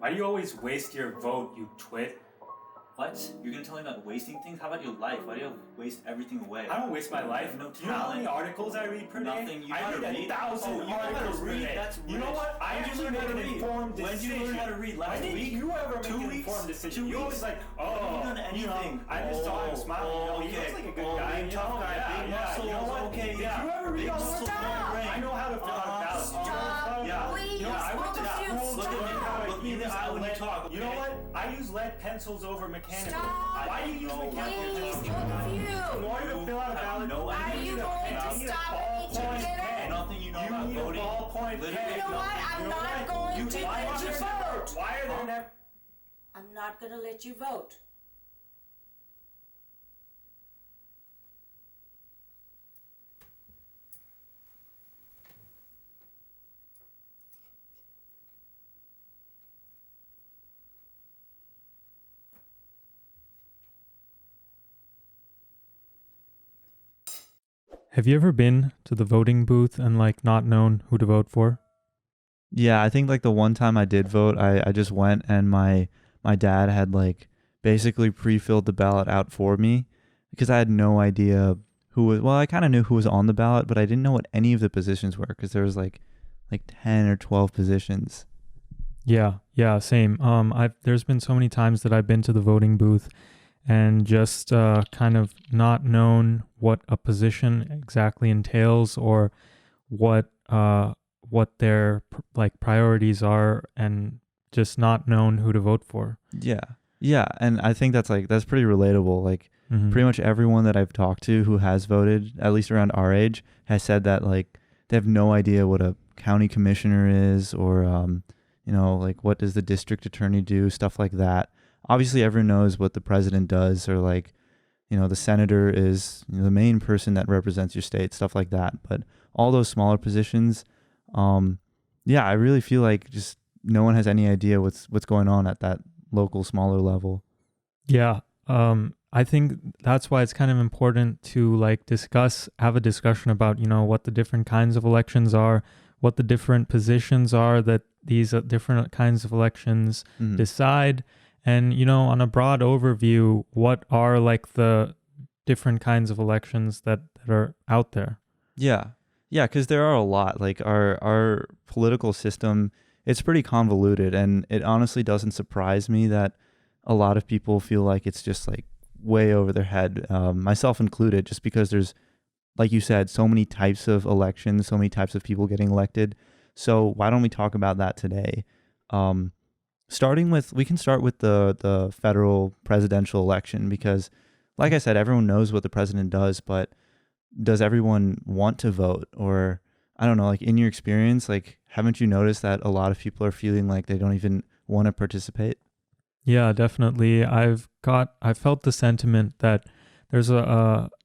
Why do you always waste your vote, you twit? What? You're gonna tell me about wasting things? How about your life? Why do you waste everything away? I don't waste my life. No Do you know how many articles I read per day? Nothing. You I read 1,000 articles per day. That's you know what? I actually make an informed decision. When did you learn how to read? Last week? When did you ever make an informed decision? You're always like, I just saw him smiling. He looks like a good guy. Tough guy, big muscles. You know what? Okay, Did you ever read all the Stop! I know how to fill out a ballot. Stop, please, I went to school. Look at me in the eye when you talk. You know what? I use lead pencils over mechanical. Stop. Why do you use mechanical Please, pencils? both of you. In order to fill out a ballot, Are you going to stop and let me get it? Nothing you know about need voting. a ballpoint pen. You know what? I'm not going to let you vote. Why are there never... I'm not going to let you vote. Have you ever been to the voting booth and not known who to vote for? Yeah, I think the one time I did vote, I just went and my dad had basically pre-filled the ballot out for me because I had no idea who was, well, I kind of knew who was on the ballot, but I didn't know what any of the positions were because there was like 10 or 12 positions. Yeah, same. There's been so many times that I've been to the voting booth and just kind of not known what a position exactly entails or what their priorities are, and just not known who to vote for. Yeah, and I think that's pretty relatable. Pretty much everyone that I've talked to who has voted, at least around our age, has said that they have no idea what a county commissioner is, or what does the district attorney do, stuff like that. Obviously, everyone knows what the president does, or the senator is the main person that represents your state, stuff like that. But all those smaller positions, I really feel like just no one has any idea what's going on at that local, smaller level. Yeah, I think that's why it's kind of important to have a discussion about what the different kinds of elections are, what the different positions are that these different kinds of elections decide. And, on a broad overview, what are the different kinds of elections that are out there? Yeah, because there are a lot. Our political system, it's pretty convoluted, and it honestly doesn't surprise me that a lot of people feel like it's just way over their head, myself included, just because there's, like you said, so many types of elections, so many types of people getting elected. So why don't we talk about that today? We can start with the federal presidential election, because like I said, everyone knows what the president does, but does everyone want to vote? Or I don't know, in your experience, haven't you noticed that a lot of people are feeling like they don't even want to participate? Yeah, definitely. I've felt the sentiment that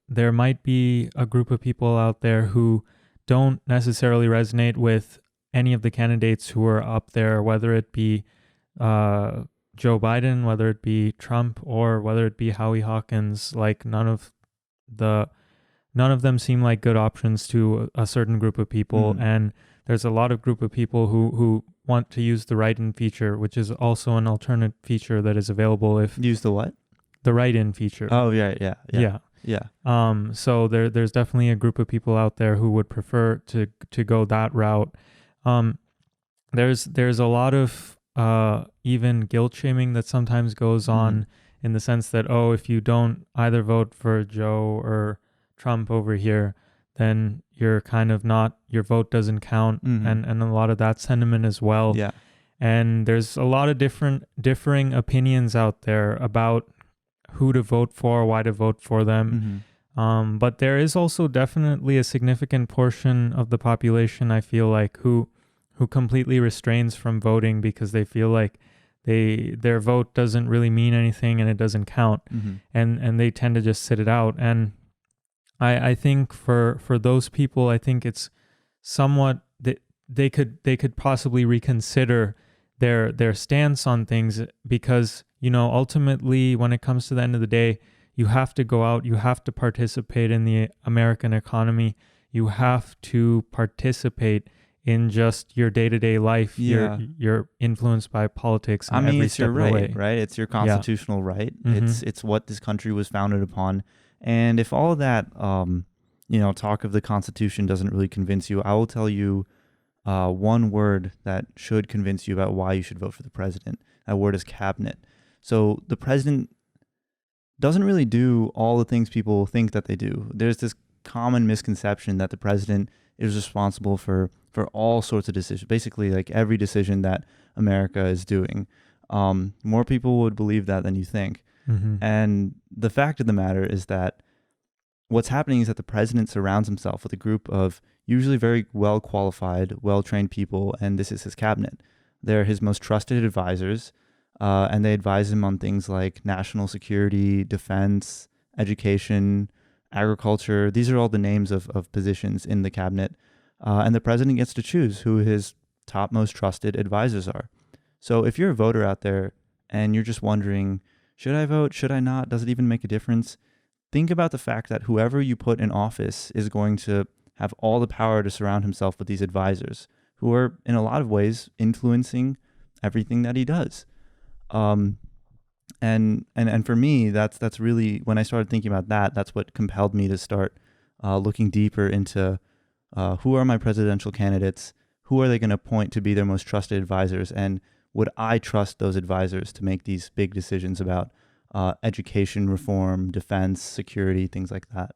there might be a group of people out there who don't necessarily resonate with any of the candidates who are up there, whether it be Joe Biden, whether it be Trump, or whether it be Howie Hawkins. None of them seem like good options to a certain group of people. And there's a lot of group of people who want to use the write-in feature, which is also an alternate feature that is available if... Use the what? The write-in feature. Oh, yeah. So there's definitely a group of people out there who would prefer to go that route. There's a lot of even guilt shaming that sometimes goes on, in the sense that, if you don't either vote for Joe or Trump over here, then you're kind of not, your vote doesn't count, and a lot of that sentiment as well. Yeah. And there's a lot of differing opinions out there about who to vote for, why to vote for them. But there is also definitely a significant portion of the population, I feel like, who completely restrains from voting because they feel like their vote doesn't really mean anything and it doesn't count, and they tend to just sit it out. And I think for those people, I think it's somewhat that they could possibly reconsider their stance on things, because ultimately, when it comes to the end of the day, you have to go out, you have to participate in the American economy, you have to participate in just your day-to-day life. Yeah. You're influenced by politics in I mean, every it's step your of the right, way. right? It's your constitutional right. It's what this country was founded upon. And if all of that, talk of the Constitution doesn't really convince you, I will tell you one word that should convince you about why you should vote for the president. That word is cabinet. So the president doesn't really do all the things people think that they do. There's this common misconception that the president is responsible for all sorts of decisions, basically like every decision that America is doing. More people would believe that than you think. And the fact of the matter is that what's happening is that the president surrounds himself with a group of usually very well qualified, well trained people, and this is his cabinet. They're his most trusted advisors, and they advise him on things like national security, defense, education, agriculture. These are all the names of positions in the cabinet. And the president gets to choose who his top most trusted advisors are. So if you're a voter out there and you're just wondering, should I vote? Should I not? Does it even make a difference? Think about the fact that whoever you put in office is going to have all the power to surround himself with these advisors who are in a lot of ways influencing everything that he does. And for me, that's really, when I started thinking about that, that's what compelled me to start looking deeper into who are my presidential candidates, who are they going to appoint to be their most trusted advisors, and would I trust those advisors to make these big decisions about education reform, defense, security, things like that?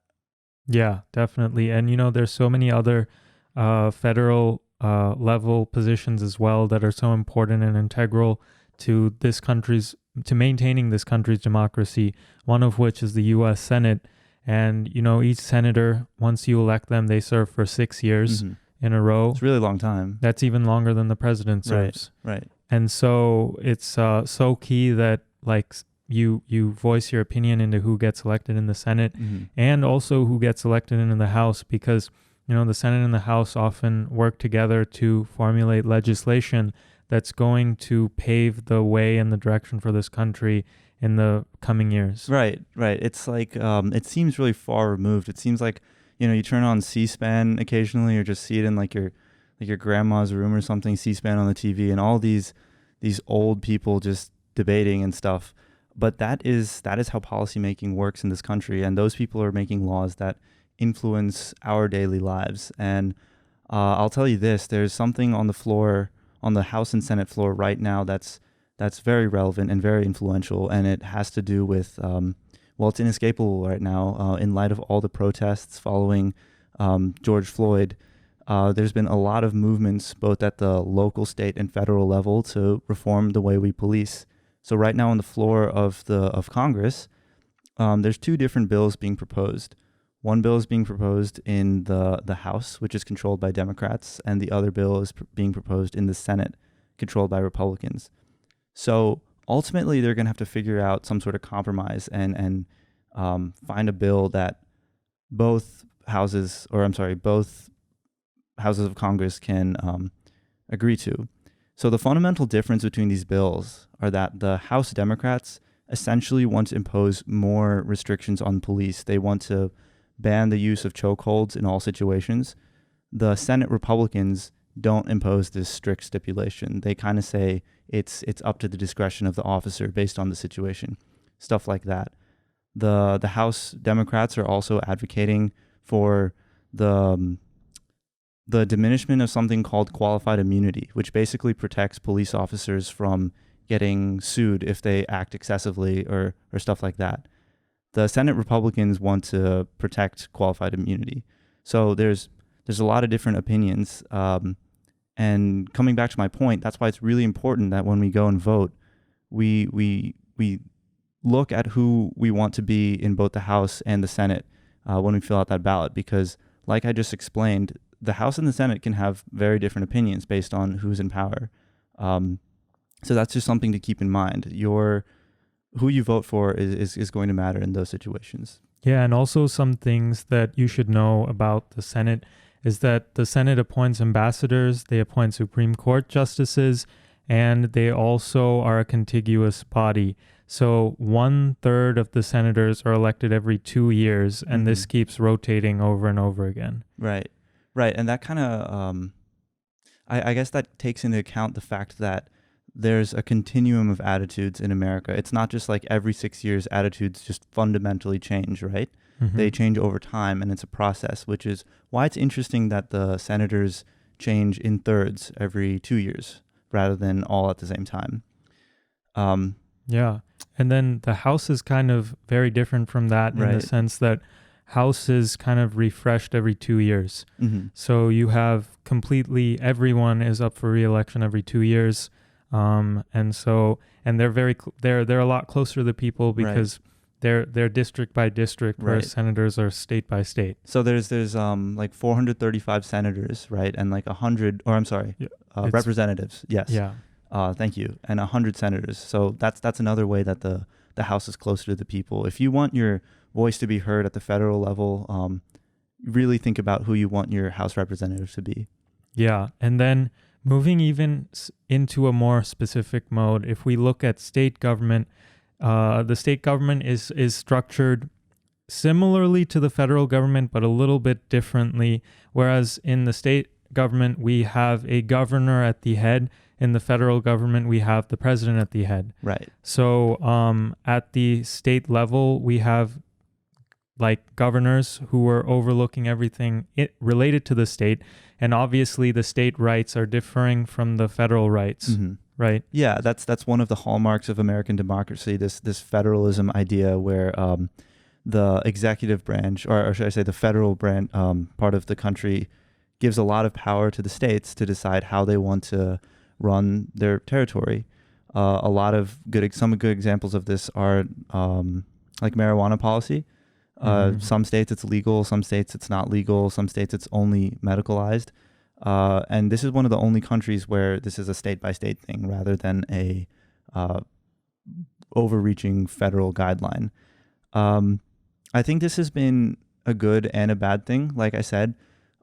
Yeah, definitely. And, there's so many other federal level positions as well that are so important and integral to maintaining this country's democracy, one of which is the U.S. Senate. And, each senator, once you elect them, they serve for 6 years in a row. It's a really long time. That's even longer than the president serves. Right. And so it's so key that you voice your opinion into who gets elected in the Senate and also who gets elected in the House, because, the Senate and the House often work together to formulate legislation that's going to pave the way and the direction for this country in the coming years. Right. It's like, it seems really far removed. It seems like, you turn on C-SPAN occasionally or just see it in your grandma's room or something, C-SPAN on the TV, and all these old people just debating and stuff. But that is how policymaking works in this country, and those people are making laws that influence our daily lives. And I'll tell you this: there's something on the floor, on the House and Senate floor right now that's very relevant and very influential, and it has to do with it's inescapable right now in light of all the protests following George Floyd. There's been a lot of movements both at the local, state, and federal level to reform the way we police. So right now on the floor of Congress, there's two different bills being proposed. One bill is being proposed in the House, which is controlled by Democrats, and the other bill is being proposed in the Senate, controlled by Republicans. So ultimately, they're going to have to figure out some sort of compromise and find a bill that both houses of Congress can agree to. So the fundamental difference between these bills are that the House Democrats essentially want to impose more restrictions on police. They want to ban the use of chokeholds in all situations. The Senate Republicans don't impose this strict stipulation. They kind of say it's up to the discretion of the officer based on the situation, stuff like that. The House Democrats are also advocating for the diminishment of something called qualified immunity, which basically protects police officers from getting sued if they act excessively or stuff like that. The Senate Republicans want to protect qualified immunity. So there's a lot of different opinions. And coming back to my point, that's why it's really important that when we go and vote, we look at who we want to be in both the House and the Senate when we fill out that ballot, because like I just explained, the House and the Senate can have very different opinions based on who's in power. So that's just something to keep in mind. Who you vote for is going to matter in those situations. Yeah, and also some things that you should know about the Senate is that the Senate appoints ambassadors, they appoint Supreme Court justices, and they also are a contiguous body. So 1/3 of the senators are elected every 2 years, and this keeps rotating over and over again. Right. And that kind of I guess that takes into account the fact that there's a continuum of attitudes in America. It's not just like every 6 years attitudes just fundamentally change, right? They change over time, and it's a process, which is why it's interesting that the senators change in thirds every 2 years rather than all at the same time. Yeah. And then the House is kind of very different from that in the sense that House is kind of refreshed every 2 years. So you have completely, everyone is up for re-election every 2 years. And they're a lot closer to the people because they're district by district, whereas senators are state by state. So there's like 435 senators, right? And like 100, or I'm sorry, representatives. Yes. Yeah. Thank you. And 100 senators. So that's another way that the House is closer to the people. If you want your voice to be heard at the federal level, really think about who you want your House representatives to be. Yeah. And then moving even into a more specific mode, if we look at state government, the state government is structured similarly to the federal government, but a little bit differently. Whereas in the state government, we have a governor at the head. In the federal government, we have the president at the head. Right. So at the state level, we have like governors who are overlooking everything related to the state. And obviously, the state rights are differing from the federal rights. Right. Yeah, that's one of the hallmarks of American democracy, this federalism idea where the executive branch, or should I say the federal branch, part of the country gives a lot of power to the states to decide how they want to run their territory. Some good examples of this are like marijuana policy. Some states it's legal, some states it's not legal, some states it's only medicalized. And this is one of the only countries where this is a state-by-state thing rather than a overreaching federal guideline. I think this has been a good and a bad thing. Like I said,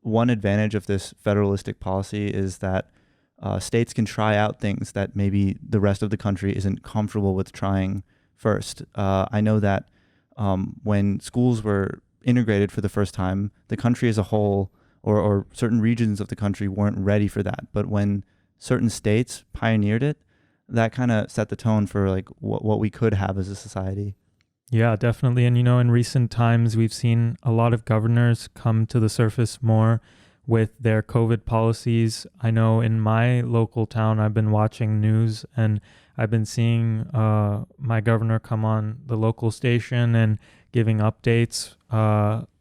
one advantage of this federalistic policy is that states can try out things that maybe the rest of the country isn't comfortable with trying first. I know that when schools were integrated for the first time, the country as a whole or certain regions of the country weren't ready for that. But when certain states pioneered it, that kind of set the tone for like what we could have as a society. Yeah, definitely. And, in recent times, we've seen a lot of governors come to the surface more with their COVID policies. I know in my local town, I've been watching news and I've been seeing my governor come on the local station and giving updates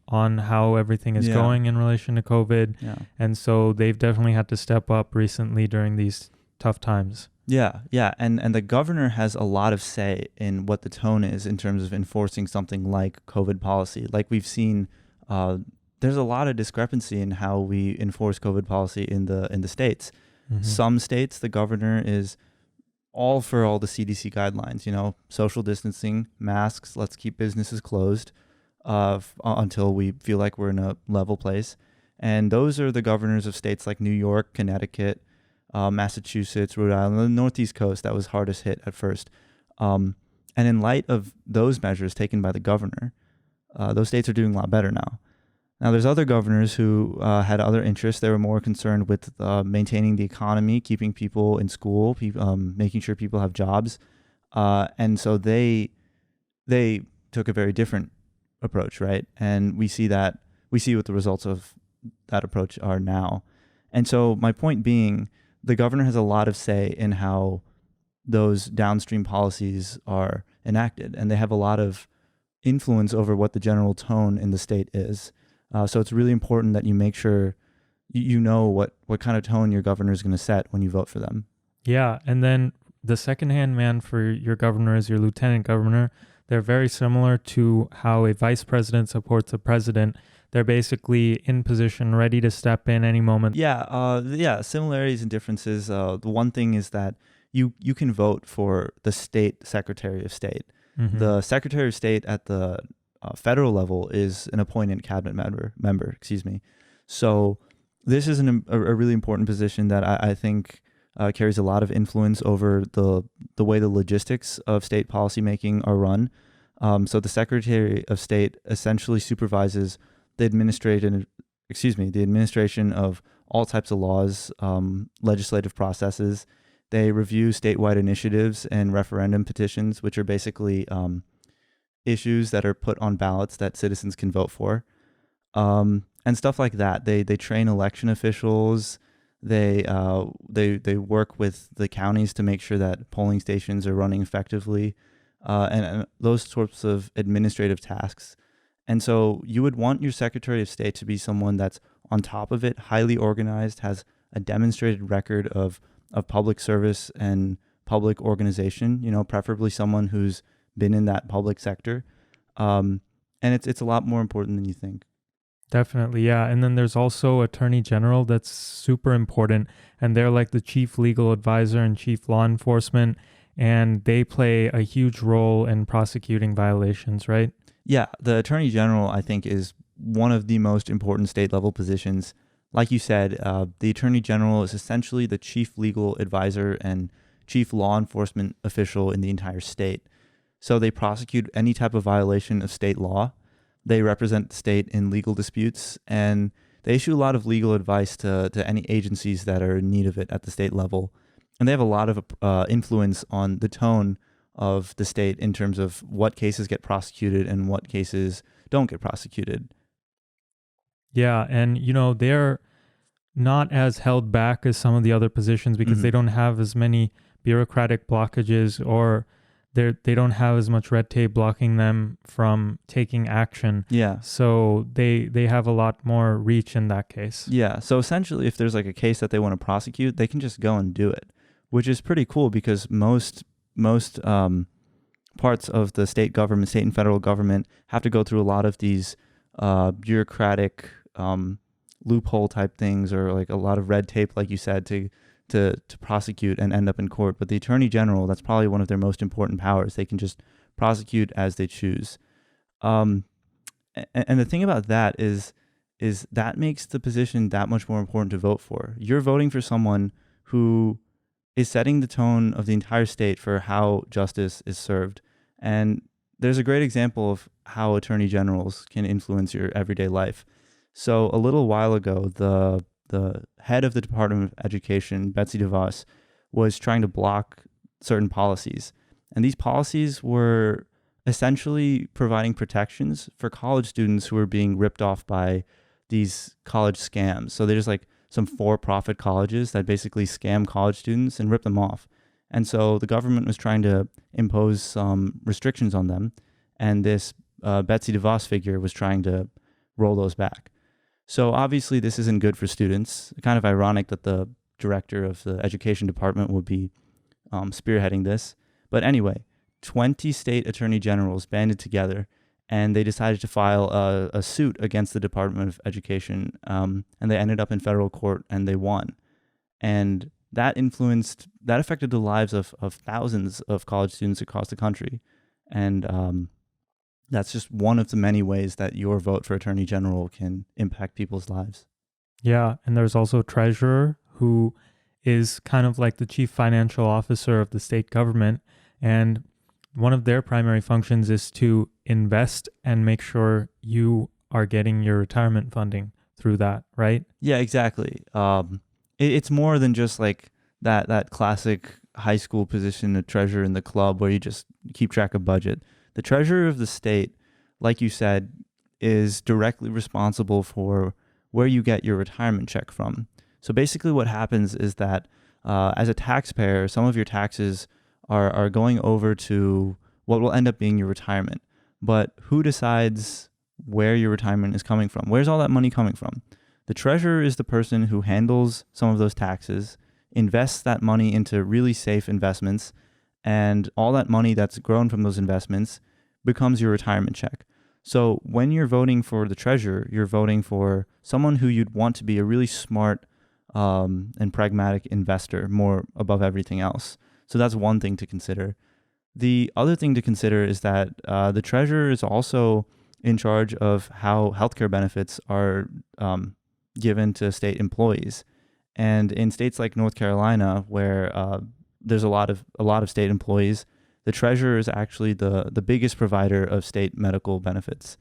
on how everything is going in relation to COVID. Yeah. And so they've definitely had to step up recently during these tough times. Yeah. And the governor has a lot of say in what the tone is in terms of enforcing something like COVID policy. Like we've seen, there's a lot of discrepancy in how we enforce COVID policy in the states. Some states, the governor is all for all the CDC guidelines, social distancing, masks, let's keep businesses closed until we feel like we're in a level place. And those are the governors of states like New York, Connecticut, Massachusetts, Rhode Island, the Northeast coast that was hardest hit at first. And in light of those measures taken by the governor, those states are doing a lot better now. Now, there's other governors who had other interests. They were more concerned with maintaining the economy, keeping people in school, making sure people have jobs. And so they took a very different approach, right? And we see what the results of that approach are now. And so my point being, the governor has a lot of say in how those downstream policies are enacted, and they have a lot of influence over what the general tone in the state is. So it's really important that you make sure you know what kind of tone your governor is going to set when you vote for them. Yeah, and then the second-hand man for your governor is your lieutenant governor. They're very similar to how a vice president supports a president. They're basically in position, ready to step in any moment. Yeah, similarities and differences. The one thing is that you can vote for the state secretary of state. The secretary of state at the federal level is an appointed cabinet member. So this is a really important position that I think carries a lot of influence over the way the logistics of state policymaking are run. So the Secretary of State essentially supervises the administration of all types of laws, legislative processes. They review statewide initiatives and referendum petitions, which are basically issues that are put on ballots that citizens can vote for, and stuff like that. They train election officials. They work with the counties to make sure that polling stations are running effectively, and those sorts of administrative tasks. And so you would want your Secretary of State to be someone that's on top of it, highly organized, has a demonstrated record of public service and public organization, preferably someone who's been in that public sector. And it's a lot more important than you think. Definitely, yeah. And then there's also Attorney General that's super important, and they're like the chief legal advisor and chief law enforcement, and they play a huge role in prosecuting violations, right? Yeah, the Attorney General, I think, is one of the most important state-level positions. Like you said, the Attorney General is essentially the chief legal advisor and chief law enforcement official in the entire state. So they prosecute any type of violation of state law. They represent the state in legal disputes, and they issue a lot of legal advice to any agencies that are in need of it at the state level. And they have a lot of influence on the tone of the state in terms of what cases get prosecuted and what cases don't get prosecuted. Yeah, and they're not as held back as some of the other positions because they don't have as many bureaucratic blockages, or they don't have as much red tape blocking them from taking action. Yeah. So they have a lot more reach in that case. Yeah. So essentially, if there's like a case that they want to prosecute, they can just go and do it, which is pretty cool because most parts of the state government, state and federal government, have to go through a lot of these bureaucratic loophole type things, or like a lot of red tape, like you said, to prosecute and end up in court. But the Attorney General, that's probably one of their most important powers. They can just prosecute as they choose. And the thing about that is that makes the position that much more important to vote for. You're voting for someone who is setting the tone of the entire state for how justice is served. And there's a great example of how attorney generals can influence your everyday life. So a little while ago, the head of the Department of Education, Betsy DeVos, was trying to block certain policies. And these policies were essentially providing protections for college students who were being ripped off by these college scams. So there's like some for-profit colleges that basically scam college students and rip them off. And so the government was trying to impose some restrictions on them. And this Betsy DeVos figure was trying to roll those back. So obviously this isn't good for students. Kind of ironic that the director of the education department would be spearheading this. But anyway, 20 state attorney generals banded together, and they decided to file a suit against the Department of Education, and they ended up in federal court, and they won. And that affected the lives of thousands of college students across the country. And that's just one of the many ways that your vote for attorney general can impact people's lives. Yeah, and there's also treasurer, who is kind of like the chief financial officer of the state government, and one of their primary functions is to invest and make sure you are getting your retirement funding through that, right? Yeah, exactly. It's more than just like that classic high school position of treasurer in the club where you just keep track of budget. The treasurer of the state, like you said, is directly responsible for where you get your retirement check from. So basically what happens is that as a taxpayer, some of your taxes are going over to what will end up being your retirement. But who decides where your retirement is coming from? Where's all that money coming from? The treasurer is the person who handles some of those taxes, invests that money into really safe investments, and all that money that's grown from those investments becomes your retirement check. So when you're voting for the treasurer, you're voting for someone who you'd want to be a really smart and pragmatic investor, more above everything else. So that's one thing to consider. The other thing to consider is that the treasurer is also in charge of how healthcare benefits are given to state employees. And in states like North Carolina, where there's a lot of state employees, the treasurer is actually the biggest provider of state medical benefits.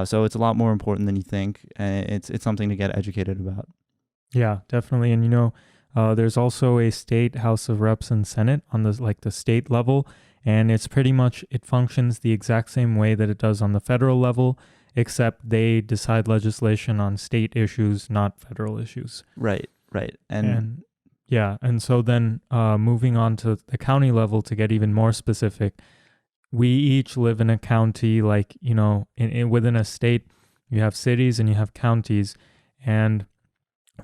So it's a lot more important than you think, and it's something to get educated about. Yeah, definitely. And there's also a state House of Reps and Senate on the state level, and it's pretty much, it functions the exact same way that it does on the federal level, except they decide legislation on state issues, not federal issues. Right. And so then moving on to the county level to get even more specific, we each live in a county, like, within a state, you have cities and you have counties. And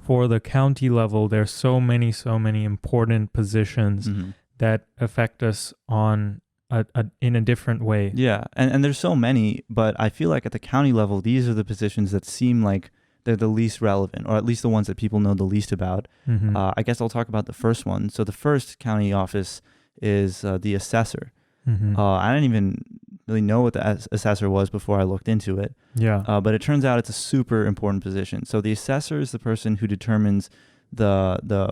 for the county level, there's so many important positions that affect us in a different way. Yeah, and there's so many, but I feel like at the county level, these are the positions that seem like they're the least relevant, or at least the ones that people know the least about. I guess I'll talk about the first one. So the first county office is the assessor. I didn't even really know what the assessor was before I looked into it. Yeah. But it turns out it's a super important position. So the assessor is the person who determines the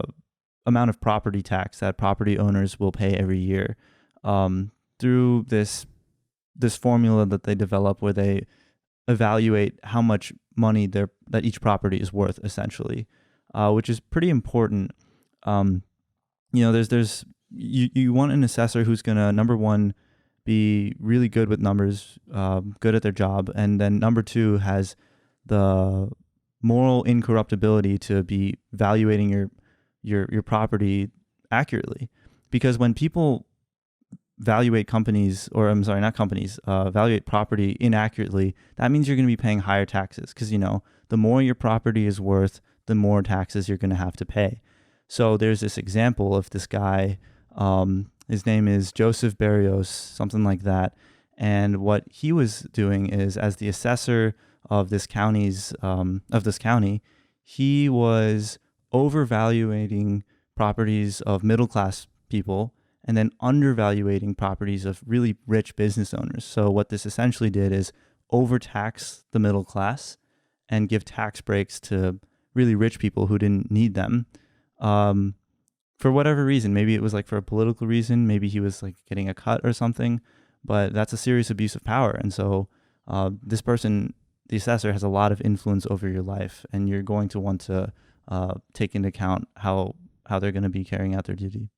amount of property tax that property owners will pay every year through this formula that they develop, where they evaluate how much money that each property is worth, essentially, which is pretty important. There's you want an assessor who's gonna, number one, be really good with numbers, good at their job, and then number two, has the moral incorruptibility to be evaluating your property accurately. Because when people evaluate evaluate property inaccurately, that means you're going to be paying higher taxes, because the more your property is worth, the more taxes you're going to have to pay. So there's this example of this guy. His name is Joseph Berrios, something like that. And what he was doing is, as the assessor of this county, he was overvaluating properties of middle-class people and then undervaluating properties of really rich business owners. So what this essentially did is overtax the middle class and give tax breaks to really rich people who didn't need them. For whatever reason, maybe it was like for a political reason, maybe he was like getting a cut or something, but that's a serious abuse of power. And so this person, the assessor, has a lot of influence over your life, and you're going to want to take into account how they're going to be carrying out their duty.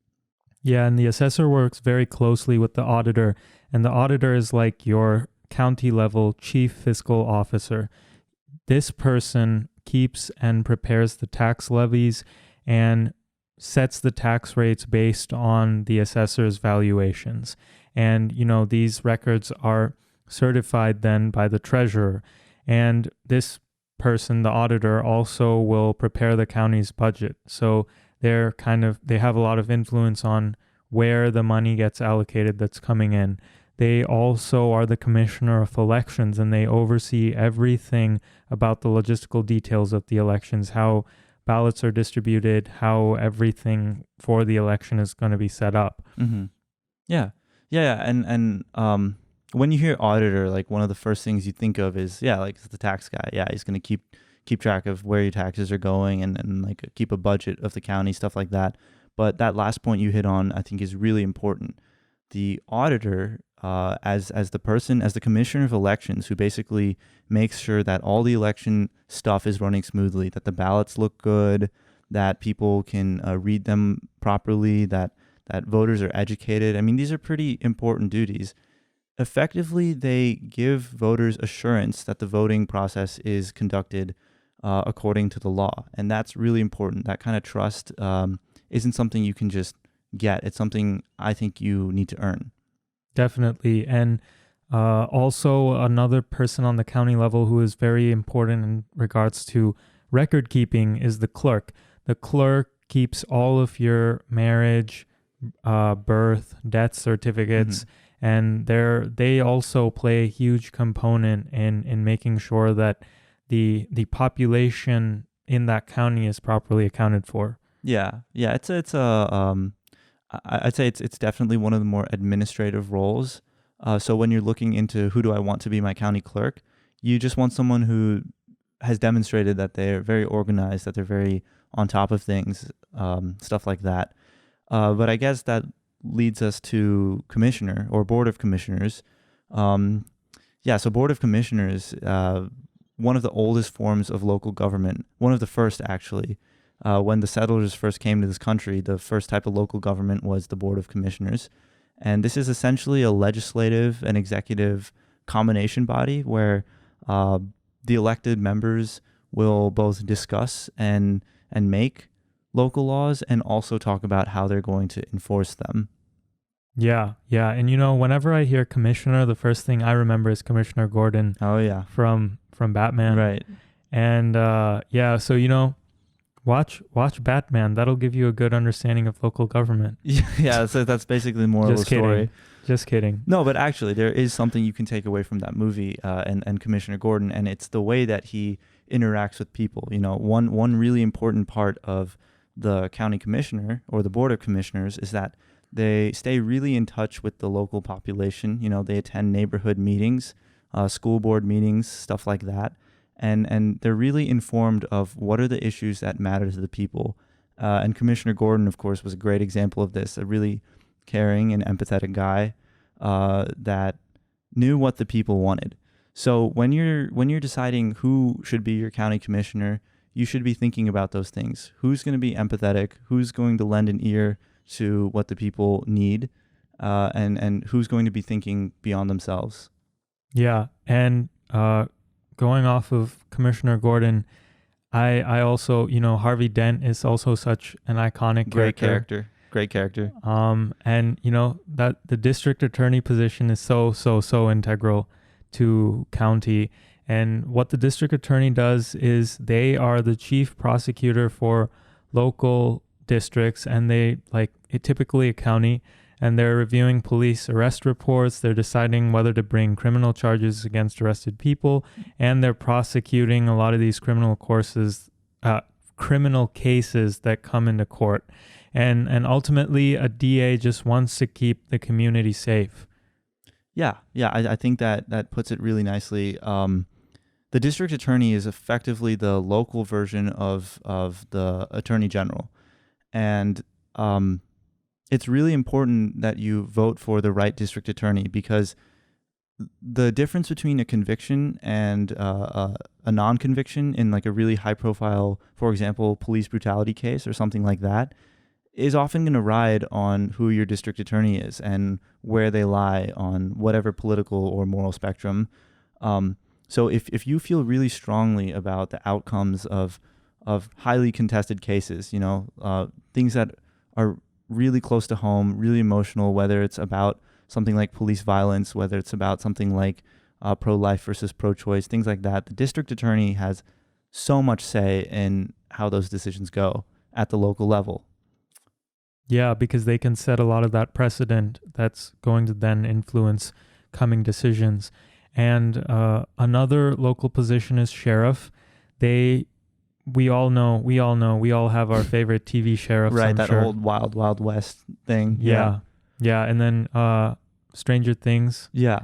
Yeah, and the assessor works very closely with the auditor, and the auditor is like your county level chief fiscal officer. This person keeps and prepares the tax levies and sets the tax rates based on the assessor's valuations. And, these records are certified then by the treasurer. And this person, the auditor, also will prepare the county's budget. So they have a lot of influence on where the money gets allocated that's coming in. They also are the commissioner of elections, and they oversee everything about the logistical details of the elections, how ballots are distributed, how everything for the election is going to be set up. Yeah. And when you hear auditor, like, one of the first things you think of is, like, the tax guy. Yeah, he's going to keep track of where your taxes are going and like keep a budget of the county, stuff like that. But that last point you hit on, I think, is really important. The auditor, as the commissioner of elections, who basically makes sure that all the election stuff is running smoothly, that the ballots look good, that people can read them properly, that voters are educated. I mean, these are pretty important duties. Effectively, they give voters assurance that the voting process is conducted according to the law. And that's really important. That kind of trust isn't something you can just get. It's something I think you need to earn. Definitely. And also another person on the county level who is very important in regards to record keeping is the clerk. The clerk keeps all of your marriage, birth, death certificates, and they also play a huge component in making sure that the population in that county is properly accounted for. Yeah. I'd say it's definitely one of the more administrative roles. So when you're looking into who do I want to be my county clerk, you just want someone who has demonstrated that they're very organized, that they're very on top of things, stuff like that. But I guess that leads us to commissioner or board of commissioners. So board of commissioners, one of the oldest forms of local government, one of the first actually. when the settlers first came to this country, the first type of local government was the Board of Commissioners. And this is essentially a legislative and executive combination body where the elected members will both discuss and make local laws and also talk about how they're going to enforce them. Yeah. And whenever I hear commissioner, the first thing I remember is Commissioner Gordon. Oh yeah. From Batman. Right. And so watch Batman. That'll give you a good understanding of local government. Yeah, so that's basically the moral of the story. Just kidding. No, but actually there is something you can take away from that movie and Commissioner Gordon, and it's the way that he interacts with people. One really important part of the county commissioner or the Board of Commissioners is that they stay really in touch with the local population. They attend neighborhood meetings, school board meetings, stuff like that. And they're really informed of what are the issues that matter to the people. And Commissioner Gordon, of course, was a great example of this, a really caring and empathetic guy that knew what the people wanted. So when you're deciding who should be your county commissioner, you should be thinking about those things. Who's going to be empathetic? Who's going to lend an ear to what the people need? And who's going to be thinking beyond themselves? Yeah. And going off of Commissioner Gordon, I also, Harvey Dent is also such an iconic Great character. And that the district attorney position is so integral to county. And what the district attorney does is they are the chief prosecutor for local districts, and typically a county, and they're reviewing police arrest reports. They're deciding whether to bring criminal charges against arrested people, and they're prosecuting a lot of these criminal cases that come into court. And ultimately, a DA just wants to keep the community safe. Yeah, I think that puts it really nicely. The district attorney is effectively the local version of the attorney general. And it's really important that you vote for the right district attorney, because the difference between a conviction and a non-conviction in like a really high-profile, for example, police brutality case or something like that, is often going to ride on who your district attorney is and where they lie on whatever political or moral spectrum. So if you feel really strongly about the outcomes of highly contested cases, things that are really close to home, really emotional, whether it's about something like police violence, whether it's about something like pro-life versus pro-choice, things like that, the district attorney has so much say in how those decisions go at the local level. Yeah, because they can set a lot of that precedent that's going to then influence coming decisions. And another local position is sheriff. We all have our favorite TV sheriffs. Right, I'm that sure. old Wild Wild West thing. Yeah. And then Stranger Things. Yeah.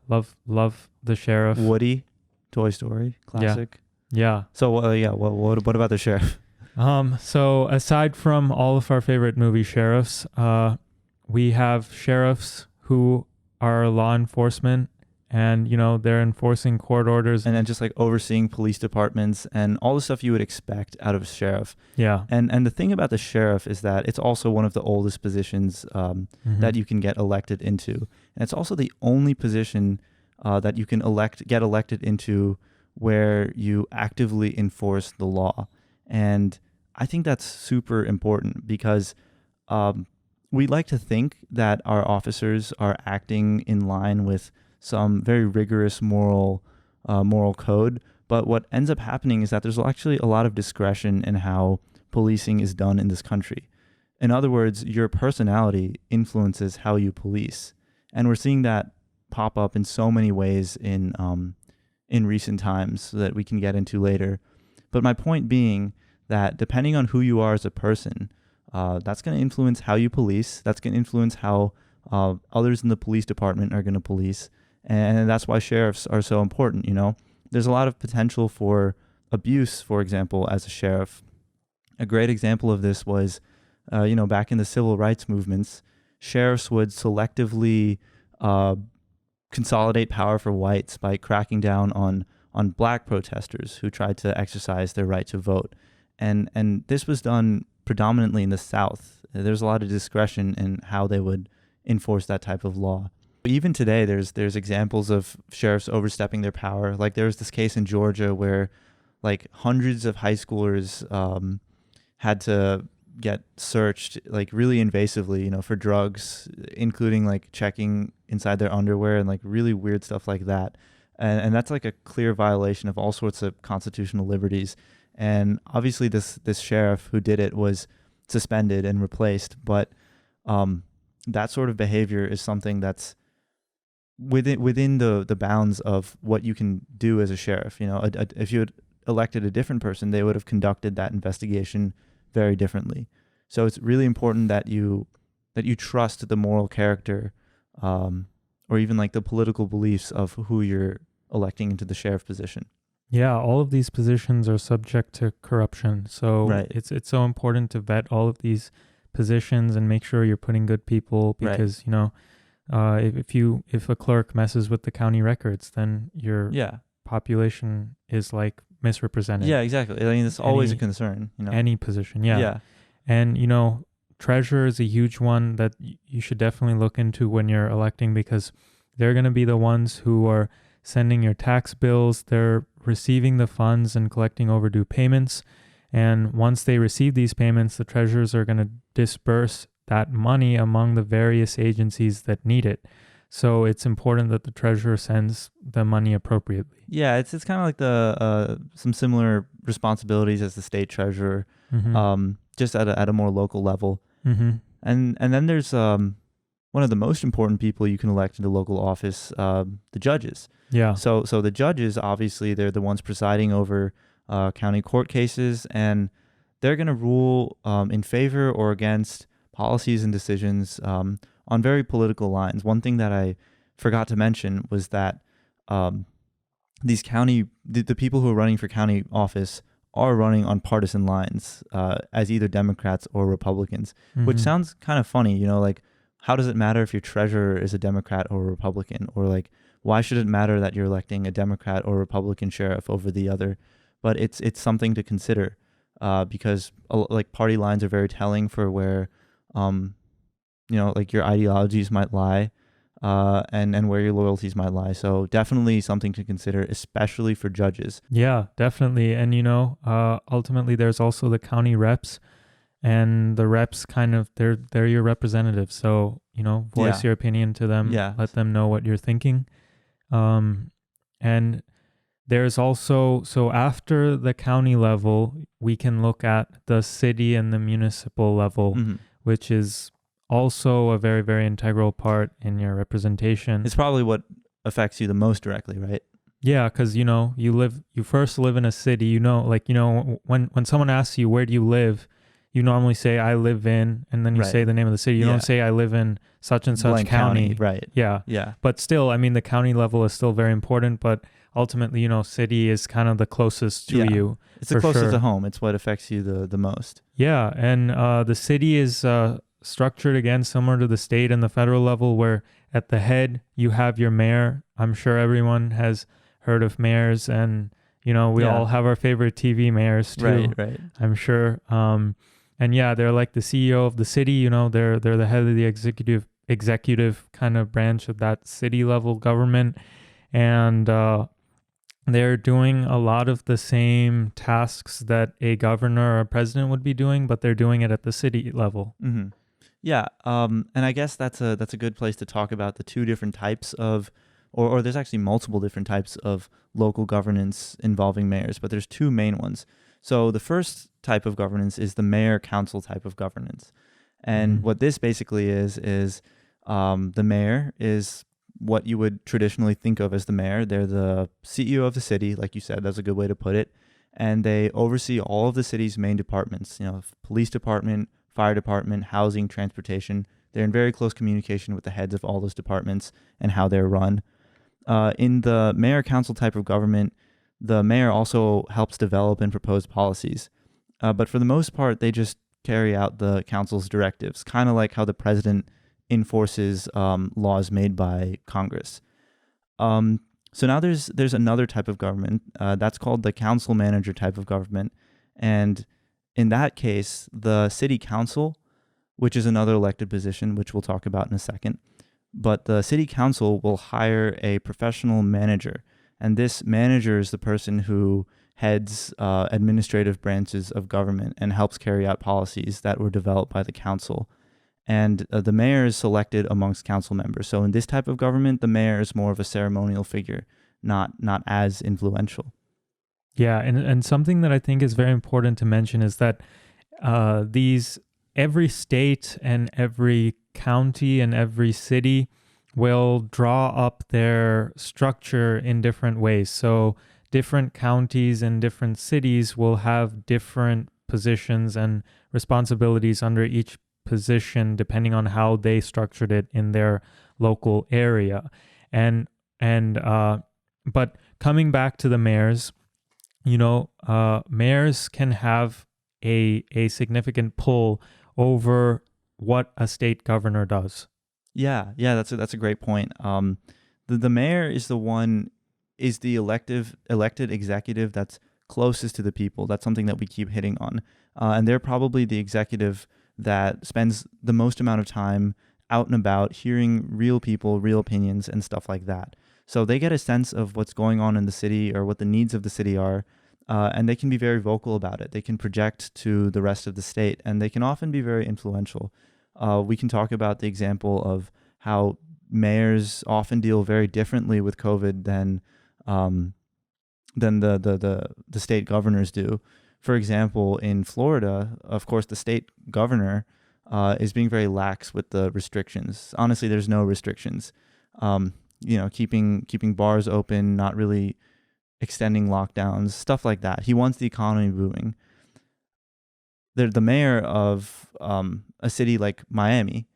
Love the sheriff. Woody, Toy Story, classic. Yeah. So what about the sheriff? So aside from all of our favorite movie sheriffs, we have sheriffs who are law enforcement, and they're enforcing court orders and then just like overseeing police departments and all the stuff you would expect out of a sheriff. Yeah. And the thing about the sheriff is that it's also one of the oldest positions that you can get elected into, and it's also the only position that you can get elected into where you actively enforce the law. And I think that's super important, because we like to think that our officers are acting in line with some very rigorous moral code, but what ends up happening is that there's actually a lot of discretion in how policing is done in this country. In other words, your personality influences how you police, and we're seeing that pop up in so many ways in recent times that we can get into later. But my point being that depending on who you are as a person, that's going to influence how you police. That's going to influence how others in the police department are going to police. And that's why sheriffs are so important. There's a lot of potential for abuse, for example, as a sheriff. A great example of this was, back in the civil rights movements, sheriffs would selectively consolidate power for whites by cracking down on black protesters who tried to exercise their right to vote. and this was done predominantly in the South. There's a lot of discretion in how they would enforce that type of law. But even today, there's examples of sheriffs overstepping their power. Like there was this case in Georgia where like hundreds of high schoolers had to get searched like really invasively, you know, for drugs, including like checking inside their underwear and like really weird stuff like that. And that's like a clear violation of all sorts of constitutional liberties. And obviously this sheriff who did it was suspended and replaced. But that sort of behavior is something that's within the bounds of what you can do as a sheriff. You know, if you had elected a different person, they would have conducted that investigation very differently. So it's really important that you trust the moral character, or even like the political beliefs of who you're electing into the sheriff position. Yeah, all of these positions are subject to corruption. So Right. it's so important to vet all of these positions and make sure you're putting good people, because you know, if a clerk messes with the county records, then your population is like misrepresented. Yeah, exactly. I mean, it's always a concern, you know. Any position, yeah. And you know, treasurer is a huge one that you should definitely look into when you're electing, because they're going to be the ones who are sending your tax bills. They're receiving the funds and collecting overdue payments. And once they receive these payments, the treasurers are going to disperse that money among the various agencies that need it. So it's important that the treasurer sends the money appropriately. Yeah, it's kind of like the some similar responsibilities as the state treasurer, just at a more local level. And then there's one of the most important people you can elect into local office, the judges. Yeah. So the judges, obviously, they're the ones presiding over county court cases, and they're going to rule in favor or against policies and decisions on very political lines. One thing that I forgot to mention was that these the people who are running for county office are running on partisan lines as either Democrats or Republicans, which sounds kind of funny, you know, like, how does it matter if your treasurer is a Democrat or a Republican? Or like, why should it matter that you're electing a Democrat or Republican sheriff over the other? But it's something to consider because like party lines are very telling for where, you know, like your ideologies might lie and where your loyalties might lie. So definitely something to consider, especially for judges. Yeah, definitely. And, you know, ultimately there's also the county reps, and the reps kind of, they're your representatives. So, you know, voice your opinion to them, let them know what you're thinking. And there's also, so after the county level, we can look at the city and the municipal level, which is also a very, very integral part in your representation. It's probably what affects you the most directly, right? Yeah, because, you know, you first live in a city, you know, like, you know, when someone asks you, where do you live? You normally say, I live in, and then you say the name of the city. You don't say, I live in such and such county. Right. Yeah. Yeah. But still, I mean, the county level is still very important, but ultimately, you know, city is kind of the closest to you. It's the closest to home. It's what affects you the most. Yeah. And the city is structured, again, similar to the state and the federal level, where at the head, you have your mayor. I'm sure everyone has heard of mayors, and, you know, we all have our favorite TV mayors too. Right. I'm sure. And yeah, they're like the CEO of the city, you know, they're the head of the executive kind of branch of that city level government. And they're doing a lot of the same tasks that a governor or a president would be doing, but they're doing it at the city level. Yeah. And I guess that's a good place to talk about the two different types of, or there's actually multiple different types of local governance involving mayors, but there's two main ones. So the first type of governance is the mayor-council type of governance. And what this basically is the mayor is what you would traditionally think of as the mayor. They're the CEO of the city, like you said, that's a good way to put it. And they oversee all of the city's main departments, you know, police department, fire department, housing, transportation. They're in very close communication with the heads of all those departments and how they're run. In the mayor-council type of government, the mayor also helps develop and propose policies. But for the most part, they just carry out the council's directives, kind of like how the president enforces laws made by Congress. So now there's another type of government that's called the council manager type of government. And in that case, the city council, which is another elected position, which we'll talk about in a second, but the city council will hire a professional manager. And this manager is the person who heads administrative branches of government and helps carry out policies that were developed by the council. And the mayor is selected amongst council members. So in this type of government, the mayor is more of a ceremonial figure, not as influential. Yeah, and something that I think is very important to mention is that every state and every county and every city will draw up their structure in different ways. So different counties and different cities will have different positions and responsibilities under each position depending on how they structured it in their local area. But coming back to the mayors, mayors can have a significant pull over what a state governor does. Yeah, that's a great point. The mayor is the elected executive that's closest to the people. That's something that we keep hitting on. And they're probably the executive that spends the most amount of time out and about hearing real people, real opinions, and stuff like that. So they get a sense of what's going on in the city or what the needs of the city are, and they can be very vocal about it. They can project to the rest of the state, and they can often be very influential. We can talk about the example of how mayors often deal very differently with COVID than the state governors do. For example, in Florida, of course, the state governor is being very lax with the restrictions. Honestly, there's no restrictions. Keeping bars open, not really extending lockdowns, stuff like that. He wants the economy booming. The mayor of a city like Miami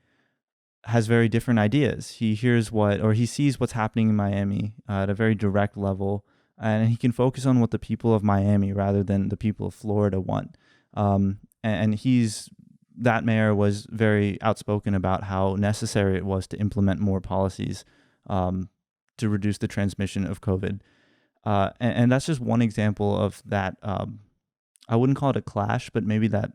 has very different ideas. He sees what's happening in Miami at a very direct level, and he can focus on what the people of Miami rather than the people of Florida want. That mayor was very outspoken about how necessary it was to implement more policies to reduce the transmission of COVID. And that's just one example of that. I wouldn't call it a clash, but maybe that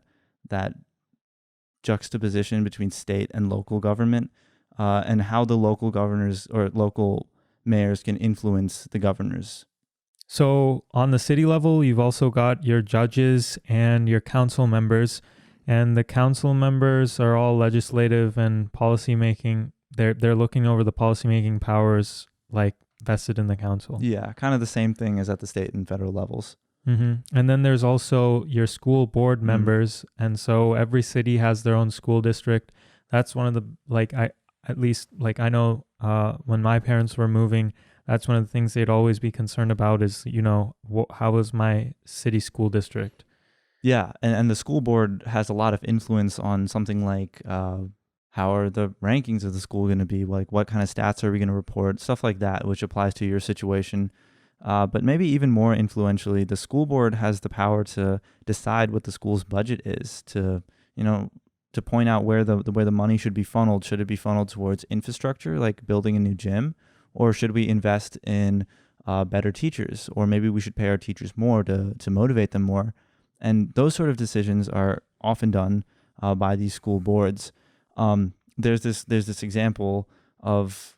juxtaposition between state and local government, and how the local governors or local mayors can influence the governors. So on the city level, you've also got your judges and your council members, and the council members are all legislative and policy making. They're looking over the policy making powers like vested in the council. Yeah, kind of the same thing as at the state and federal levels. Mm-hmm. And then there's also your school board members, and so every city has their own school district. That's one of the I know when my parents were moving, that's one of the things they'd always be concerned about is, how is my city school district? Yeah, and the school board has a lot of influence on something like how are the rankings of the school going to be, like what kind of stats are we going to report, stuff like that, which applies to your situation. But maybe even more influentially, the school board has the power to decide what the school's budget is, to point out where the money should be funneled. Should it be funneled towards infrastructure, like building a new gym? Or should we invest in better teachers? Or maybe we should pay our teachers more to motivate them more. And those sort of decisions are often done by these school boards. There's this example of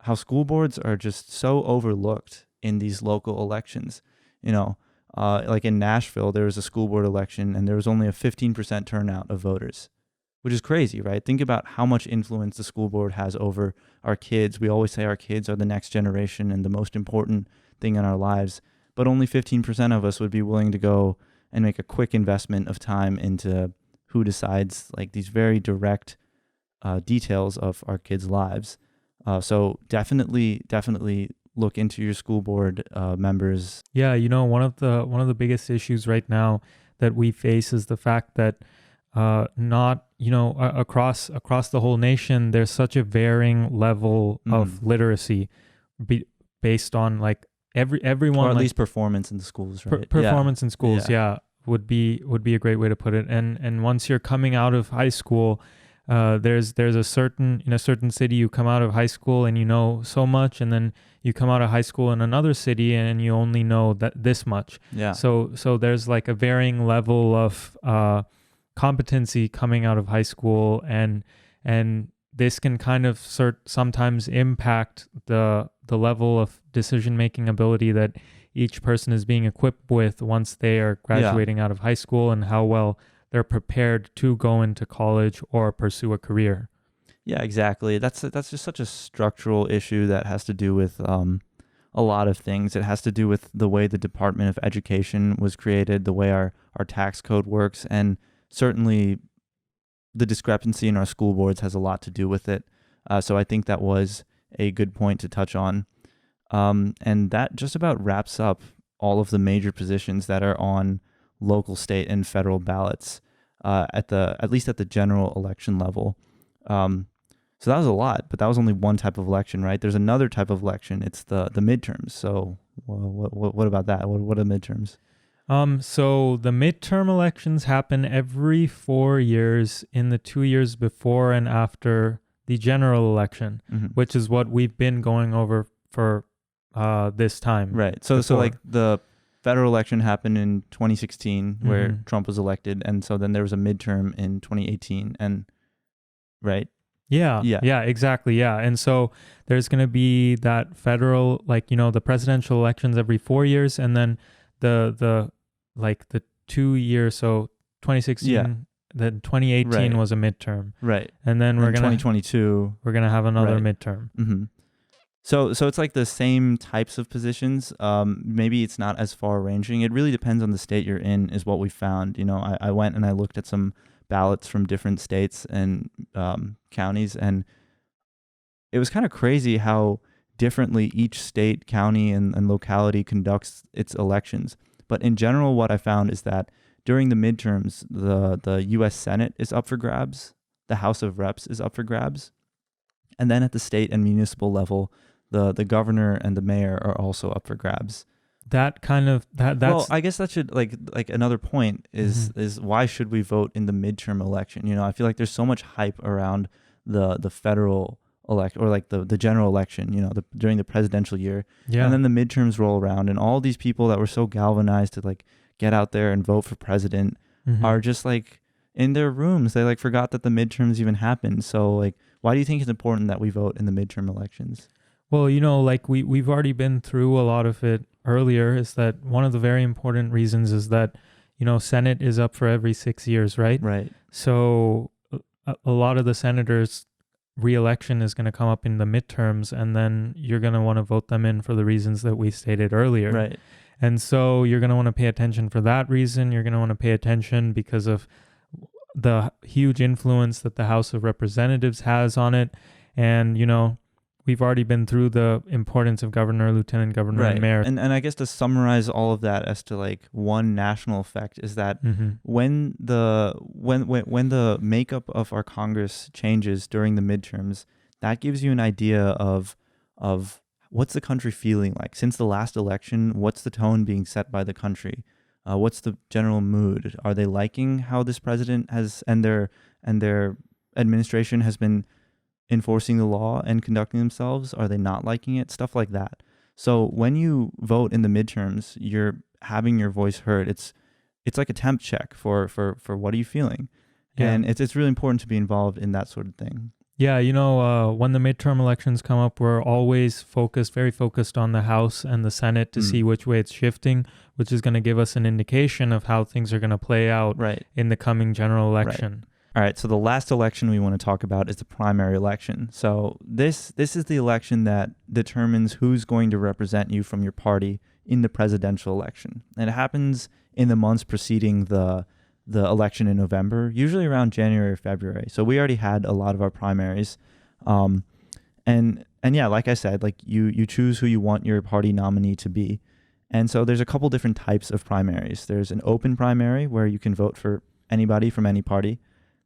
how school boards are just so overlooked in these local elections. Like in Nashville, there was a school board election and there was only a 15% turnout of voters, which is crazy, right? Think about how much influence the school board has over our kids. We always say our kids are the next generation and the most important thing in our lives, but only 15% of us would be willing to go and make a quick investment of time into who decides like these very direct details of our kids' lives. So definitely look into your school board members. Yeah, one of the biggest issues right now that we face is the fact that across the whole nation, there's such a varying level of literacy based on like everyone, or at least performance in the schools, right? Performance in schools, would be a great way to put it. And once you're coming out of high school, there's a certain, in a certain city, you come out of high school and you know so much, and then you come out of high school in another city and you only know that this much. Yeah. So there's like a varying level of competency coming out of high school, and this can kind of sometimes impact the level of decision-making ability that each person is being equipped with once they are graduating out of high school, and how well they're prepared to go into college or pursue a career. Yeah, exactly. That's just such a structural issue that has to do with a lot of things. It has to do with the way the Department of Education was created, the way our tax code works, and certainly the discrepancy in our school boards has a lot to do with it. So I think that was a good point to touch on. And that just about wraps up all of the major positions that are on local, state, and federal ballots at least at the general election level. So that was a lot, but that was only one type of election, right? There's another type of election. It's the midterms. So what about that? What are midterms? So the midterm elections happen every 4 years in the 2 years before and after the general election, which is what we've been going over for this time. Right. So like the federal election happened in 2016 where Trump was elected, and so then there was a midterm in 2018, and right? Yeah, exactly. Yeah. And so there's going to be that federal, like, the presidential elections every 4 years, and then the 2 years, so 2016, then 2018 was a midterm. Right. And then we're going to 2022 we're going to have another midterm. So it's like the same types of positions. Maybe it's not as far ranging. It really depends on the state you're in, is what we found. I went and I looked at some ballots from different states and counties, and it was kind of crazy how differently each state, county, and locality conducts its elections. But in general, what I found is that during the midterms, the U.S. Senate is up for grabs, the House of Reps is up for grabs, and then at the state and municipal level, the governor and the mayor are also up for grabs. That's well, I guess that should like another point is why should we vote in the midterm election? I feel like there's so much hype around the federal elect, or like the general election, during the presidential year. Yeah. And then the midterms roll around, and all these people that were so galvanized to like get out there and vote for president are just like in their rooms. They like forgot that the midterms even happened. So like, why do you think it's important that we vote in the midterm elections? Well, like we've already been through a lot of it earlier, is that one of the very important reasons is that, Senate is up for every 6 years, right? Right. So a lot of the senators' re-election is going to come up in the midterms, and then you're going to want to vote them in for the reasons that we stated earlier. Right. And so you're going to want to pay attention for that reason. You're going to want to pay attention because of the huge influence that the House of Representatives has on it. And, we've already been through the importance of governor, lieutenant governor, and mayor. And I guess to summarize all of that as to like one national effect is that when the makeup of our Congress changes during the midterms, that gives you an idea of what's the country feeling like since the last election. What's the tone being set by the country? What's the general mood? Are they liking how this president has and their administration has been enforcing the law and conducting themselves? Are they not liking it? Stuff like that. So when you vote in the midterms, you're having your voice heard. It's like a temp check for what are you feeling? Yeah. And it's really important to be involved in that sort of thing. Yeah, when the midterm elections come up, we're always very focused on the House and the Senate to see which way it's shifting, which is going to give us an indication of how things are going to play out in the coming general election. Right. All right, so the last election we want to talk about is the primary election. So this is the election that determines who's going to represent you from your party in the presidential election. And it happens in the months preceding the election in November, usually around January or February. So we already had a lot of our primaries. And yeah, like I said, like you choose who you want your party nominee to be. And so there's a couple different types of primaries. There's an open primary where you can vote for anybody from any party.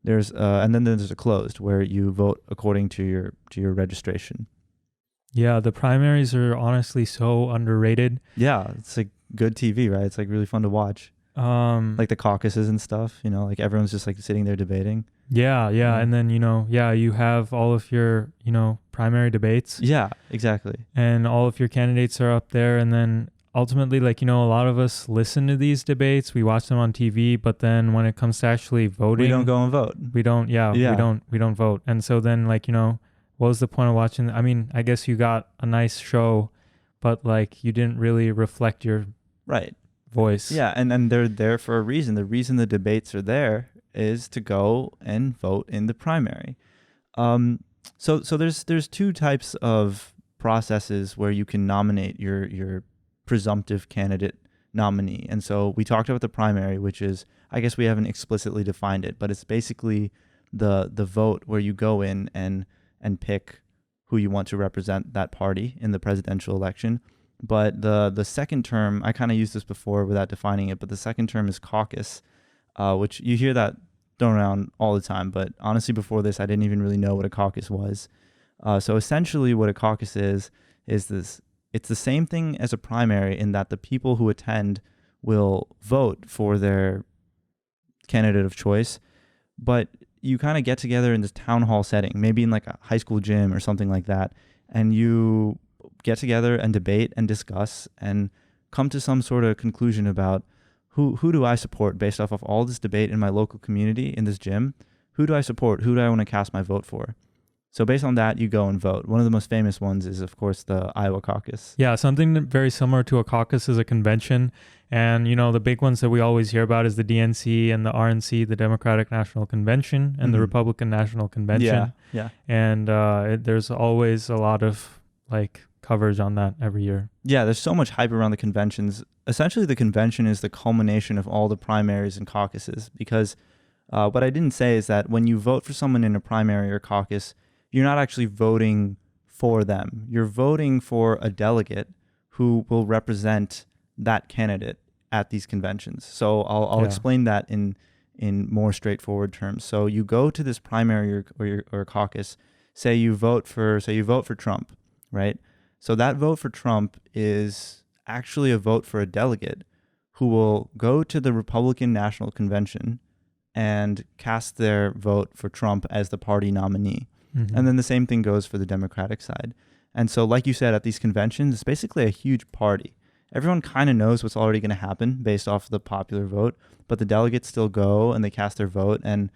And then there's a closed where you vote according to your registration. Yeah, the primaries are honestly so underrated. Yeah, it's like good TV, right? It's like really fun to watch. Like the caucuses and stuff, you know, like everyone's just like sitting there debating. Yeah. And then, you know, you have all of your, you know, primary debates. Yeah, exactly. And all of your candidates are up there. And then ultimately, like, you know, a lot of us listen to these debates. We watch them on TV. But then when it comes to actually voting, we don't go and vote. We don't vote. And so then, like, you know, what was the point of watching? I mean, I guess you got a nice show, but like you didn't really reflect your voice. Yeah. And they're there for a reason. The reason the debates are there is to go and vote in the primary. So there's two types of processes where you can nominate your presumptive candidate nominee. And so we talked about the primary, which is, I guess we haven't explicitly defined it, but it's basically the vote where you go in and pick who you want to represent that party in the presidential election. But the second term, I kind of used this before without defining it, but the second term is caucus, which you hear that thrown around all the time. But honestly, before this, I didn't even really know what a caucus was. So essentially what a caucus is this. It's the same thing as a primary in that the people who attend will vote for their candidate of choice, but you kind of get together in this town hall setting, maybe in like a high school gym or something like that, and you get together and debate and discuss and come to some sort of conclusion about who do I support based off of all this debate in my local community in this gym. Who do I support? Who do I want to cast my vote for? So based on that, you go and vote. One of the most famous ones is, of course, the Iowa caucus. Yeah, something very similar to a caucus is a convention. And, you know, the big ones that we always hear about is the DNC and the RNC, the Democratic National Convention, and the Republican National Convention. Yeah. And there's always a lot of, like, coverage on that every year. Yeah, there's so much hype around the conventions. Essentially, the convention is the culmination of all the primaries and caucuses. Because what I didn't say is that when you vote for someone in a primary or caucus, you're not actually voting for them. You're voting for a delegate who will represent that candidate at these conventions. So I'll explain that in more straightforward terms. So you go to this primary or caucus. Say you vote for Trump, right? So that vote for Trump is actually a vote for a delegate who will go to the Republican National Convention and cast their vote for Trump as the party nominee. Mm-hmm. And then the same thing goes for the Democratic side. And so, like you said, at these conventions, it's basically a huge party. Everyone kind of knows what's already going to happen based off the popular vote, but the delegates still go and they cast their vote, and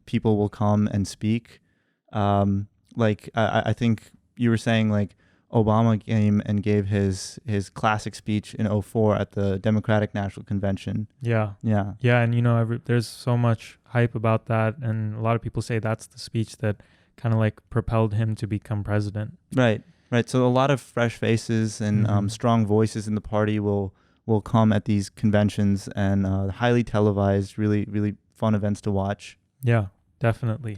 people will come and speak. I think you were saying like Obama came and gave his classic speech in 2004 at the Democratic National Convention. Yeah. And you know, there's so much hype about that, and a lot of people say that's the speech that kind of like propelled him to become president. Right. So a lot of fresh faces and strong voices in the party will come at these conventions, and highly televised, really, really fun events to watch. Yeah, definitely.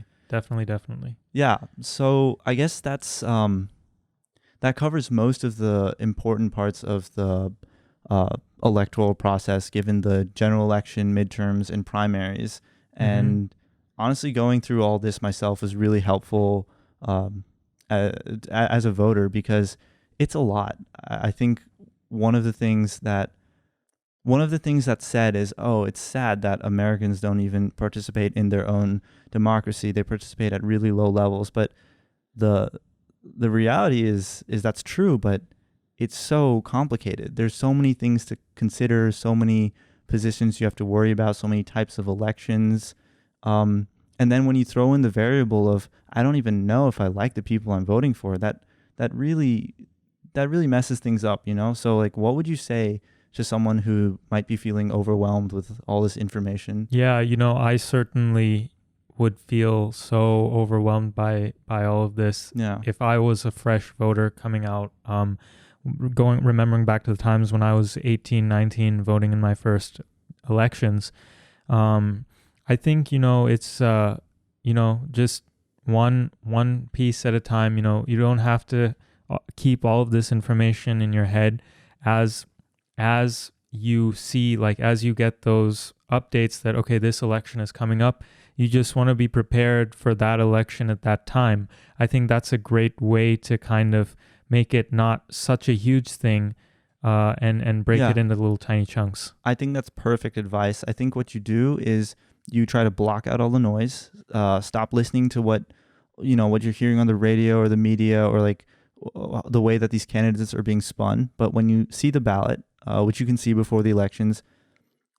Yeah. So I guess that's that covers most of the important parts of the electoral process, given the general election, midterms, and primaries. And honestly, going through all this myself was really helpful as a voter, because it's a lot. I think one of the things that's said is, oh, it's sad that Americans don't even participate in their own democracy. They participate at really low levels. But the reality is that's true, but it's so complicated. There's so many things to consider, so many positions you have to worry about, so many types of elections. And then when you throw in the variable of, I don't even know if I like the people I'm voting for, that really messes things up, you know? So like, what would you say to someone who might be feeling overwhelmed with all this information? Yeah, you know, I certainly would feel so overwhelmed by all of this. Yeah. If I was a fresh voter coming out, remembering back to the times when I was 18, 19, voting in my first elections, I think, you know, it's, you know, just one piece at a time. You know, you don't have to keep all of this information in your head as you see, like, as you get those updates that, okay, this election is coming up, you just want to be prepared for that election at that time. I think that's a great way to kind of make it not such a huge thing and break it into little tiny chunks. I think that's perfect advice. I think what you do is you try to block out all the noise, stop listening to what you're hearing on the radio or the media or like the way that these candidates are being spun. But when you see the ballot, which you can see before the elections,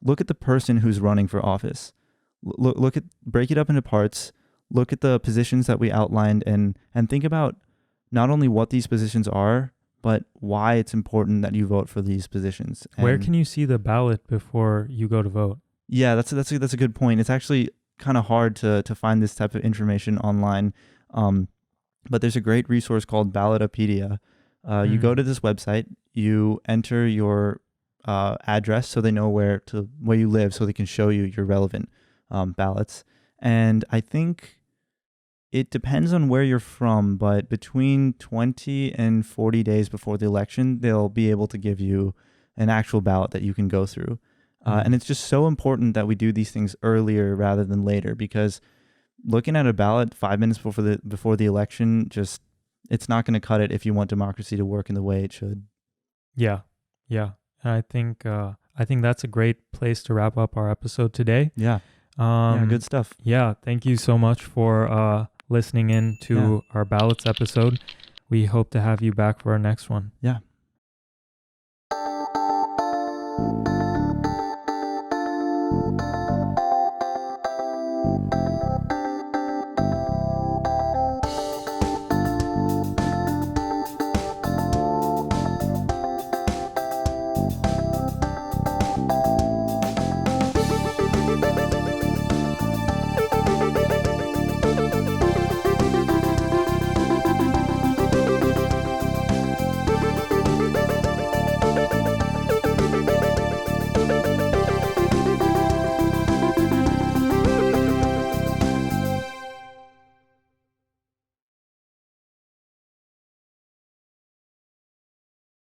look at the person who's running for office. Break it up into parts. Look at the positions that we outlined and think about not only what these positions are, but why it's important that you vote for these positions. And where can you see the ballot before you go to vote? Yeah, that's a good point. It's actually kind of hard to find this type of information online. But there's a great resource called Ballotopedia. You go to this website, you enter your address so they know where you live so they can show you your relevant ballots. And I think it depends on where you're from, but between 20 and 40 days before the election, they'll be able to give you an actual ballot that you can go through. And it's just so important that we do these things earlier rather than later, because looking at a ballot 5 minutes before the election, it's not going to cut it if you want democracy to work in the way it should. Yeah. And I think that's a great place to wrap up our episode today. Yeah. Good stuff. Yeah. Thank you so much for listening in to our ballots episode. We hope to have you back for our next one. Yeah.